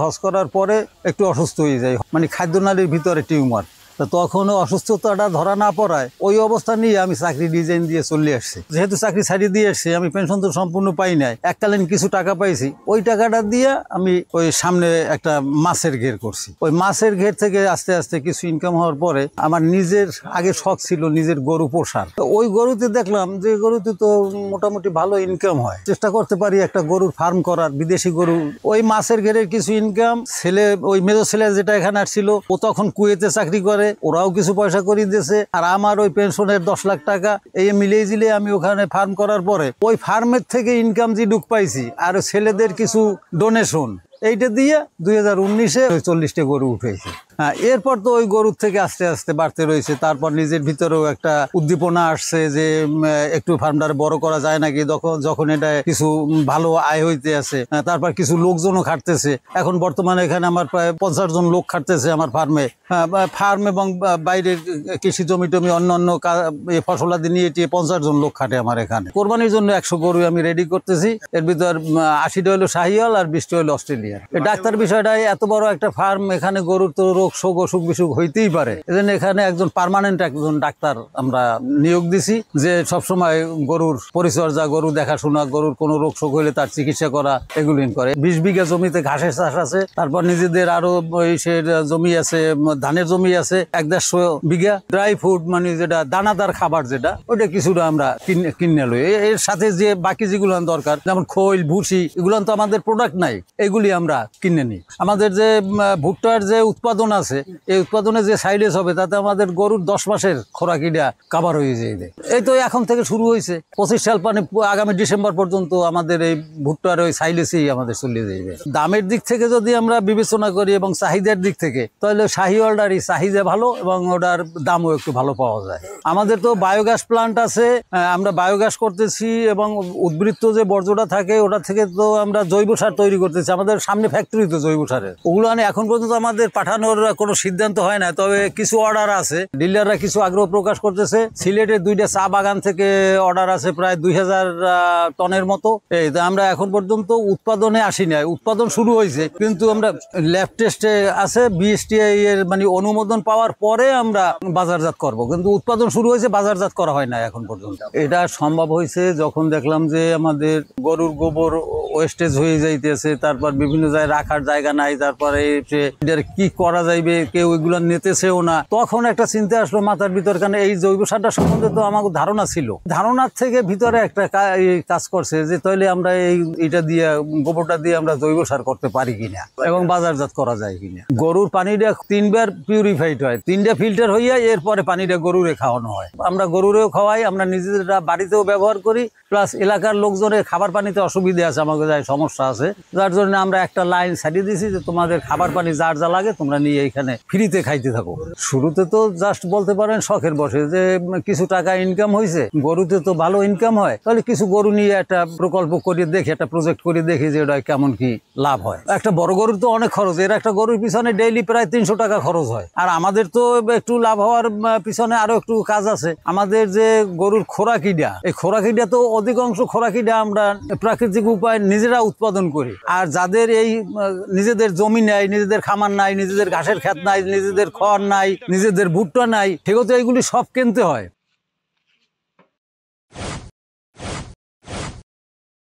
হজ করার পরে একটু অসুস্থ হয়ে যায়, মানে খাদ্যনালীর ভিতরে টিউমার। তখনও অসুস্থতাটা ধরা না পড়ায় ওই অবস্থা নিয়ে আমি চাকরি ডিজাইন দিয়ে চলে আসছি। যেহেতু চাকরি ছাড়িয়ে দিয়ে এসছি, আমি পেনশন তো সম্পূর্ণ পাই নাই, এককালীন কিছু টাকা পাইছি। ওই টাকাটা দিয়ে আমি ওই সামনে একটা মাছের ঘের করছি। ওই মাছের ঘের থেকে আস্তে আস্তে কিছু ইনকাম হওয়ার পরে আমার নিজের আগে শখ ছিল নিজের গরু পোষার। ওই গরুতে দেখলাম যে গরুতে তো মোটামুটি ভালো ইনকাম হয়, চেষ্টা করতে পারি একটা গরুর ফার্ম করার, বিদেশি গরু। ওই মাছের ঘেরের কিছু ইনকাম, ছেলে ওই মেজো ছেলে যেটা এখানে আসছিল ও তখন কুয়েতে চাকরি করে, ওরাও কিছু পয়সা করে দিয়েছে। আর আমার ওই পেনশনের 10 লাখ টাকা এই মিলিয়ে জিলে আমি ওখানে ফার্ম করার পরে ওই ফার্মের থেকে ইনকাম যে ঢুক পাইছি আর ছেলেদের কিছু ডোনেশন, এইটা দিয়ে 2019-এ 40টা গরু উঠেছে। হ্যাঁ, এরপর তো ওই গরুর থেকে আস্তে আস্তে বাড়তে রয়েছে। তারপর নিজের ভিতরেও একটা উদ্দীপনা আসছে যে একটু ফার্মটারে বড় করা যায় নাকি, যখন এটা কিছু ভালো আয় হইতে আছে। তারপর কিছু লোকজনও খাটতেছে। এখন বর্তমানে এখানে আমার প্রায় 50 জন লোক খাটতেছে আমার ফার্ম এবং বাইরের কৃষি জমি টমি অন্যান্য ফসলাদি নিয়ে 50 জন লোক খাটে আমার এখানে। কোরবানির জন্য 100 গরু আমি রেডি করতেছি। এর ভিতর 80টা হলো শাহিওয়াল আর 20টা হলো অস্ট্রেলিয়া। ডাক্তার বিষয়টাই এত বড় একটা ফার্ম, এখানে গরুর তো রোগ শোক অসুখ বিসুখ হইতেই পারে। এজন্য এখানে পার্মানেন্ট একজন ডাক্তার আমরা নিয়োগ দিছি, যে সবসময় গরুর পরিচর্যা, গরু দেখাশোনা, গরুর কোনো রোগ শোক হইলে তার চিকিৎসা করা, এগুলি করে। 20 বিঘা জমিতে ঘাসের চাষ আছে। তারপর নিজেদের আরো জমি আছে, ধানের জমি আছে 1-150 বিঘা। ড্রাই ফুড মানে যেটা দানাদার খাবার, যেটা ওইটা কিছুটা আমরা কিনে লই। এর সাথে যে বাকি যেগুলো দরকার, যেমন খৈল ভুসি, এগুলো তো আমাদের প্রোডাক্ট নাই, এগুলি আমরা কিনে নিই। আমাদের যে ভুট্টার যে উৎপাদন আছে, এই উৎপাদনে যে সাইলেজ হবে তাতে আমাদের গরুর 10 মাসের খোরাকিটা কাভার হয়ে যায়। এই তো এখন থেকে শুরু হয়েছে। 25 সাল মানে আগামী ডিসেম্বর পর্যন্ত আমাদের এই ভুট্টার ওই সাইলেজেই আমাদের চলে যাবে। দামের দিক থেকে যদি আমরা বিবেচনা করি এবং চাহিদার দিক থেকে, তাহলে শাহিওয়ালটারই চাহিদা ভালো এবং ওটার দামও একটু ভালো পাওয়া যায়। আমাদের তো বায়োগ্যাস প্লান্ট আছে, আমরা বায়োগ্যাস করতেছি এবং উদ্বৃত্ত যে বর্জ্যটা থাকে ওটা থেকে তো আমরা জৈব সার তৈরি করতেছি। আমাদের সামনে ফ্যাক্টরি তো জৈব সারের, ওগুলো এখন পর্যন্ত আমাদের পাঠানোর কোনো সিদ্ধান্ত হয় না। তবে কিছু অর্ডার আছে, ডিলাররা কিছু আগ্রহ প্রকাশ করতেছে। সিলেটের 2টা চা বাগান থেকে অর্ডার আছে প্রায় 2000 টনের মতো। এই তো আমরা এখন পর্যন্ত উৎপাদনে আসি নাই, উৎপাদন শুরু হয়েছে, কিন্তু আমরা ল্যাব টেস্টে আছে। বিএসটিআই এর মানে অনুমোদন পাওয়ার পরে আমরা বাজারজাত করব, কিন্তু উৎপাদন শুরু হয়েছে, বাজারজাত করা হয় না এখন পর্যন্ত। এটা সম্ভব হয়েছে যখন দেখলাম যে আমাদের গরুর গোবর ওয়েস্টেজ হয়ে যাইতেছে, তারপর বিভিন্ন জায়গায় রাখার জায়গা নাই, তারপরে কি করা যাইবে, কেউ এগুলো নিতেছেও না। তখন একটা চিন্তা আসলো মাথার ভিতর, কারণ এই জৈব সারটা সম্বন্ধে তো আমার ধারণা ছিল। ধারণার থেকে ভিতরে একটা কাজ করছে যে তাহলে আমরা এইটা দিয়ে, গোবরটা দিয়ে আমরা জৈব সার করতে পারি কিনা এবং বাজারজাত করা যায় কিনা। গরুর পানিটা 3 বার পিউরিফাইড হয়, 3টা ফিল্টার হইয়া এরপরে পানিটা গরুরে খাওয়ানো হয়। আমরা গরুরেও খাওয়াই, আমরা নিজেরা বাড়িতেও ব্যবহার করি, প্লাস এলাকার লোকজনের খাবার পানিতে অসুবিধা আছে, আমাকে যাই সমস্যা আছে, যার জন্য আমরা একটা লাইন ছাড়িয়ে দিয়েছি যে তোমাদের খাবার পানি যার যা লাগে তোমরা নিয়ে এখানে ফ্রিতে খাইতে থাকো। শুরুতে তো জাস্ট বলতে পারেন শখের বসে, যে কিছু টাকা ইনকাম হয়েছে, গরুতে তো ভালো ইনকাম হয়, তাহলে কিছু গরু নিয়ে একটা প্রকল্প করে দেখি, একটা প্রজেক্ট করে দেখি যে ওটা কেমন কি লাভ হয়। একটা বড় গরুর তো অনেক খরচ, এর একটা গরুর পিছনে ডেইলি প্রায় 300 টাকা খরচ হয়। আর আমাদের তো একটু লাভ হওয়ার পিছনে আরো একটু কাজ আছে। আমাদের যে গরুর খোরাকিটা, এই খোরাকিটা তো অধিকাংশ খোরাকিটা আমরা প্রাকৃতিক উপায় নিজেরা উৎপাদন করি। আর যাদের এই নিজেদের জমি নাই, নিজেদের খামার নাই, নিজেদের ঘাসের ক্ষেত নাই, নিজেদের খড় নাই, নিজেদের ভুট্টা নাই, সেগুলো তো এইগুলি সব কিনতে হয়।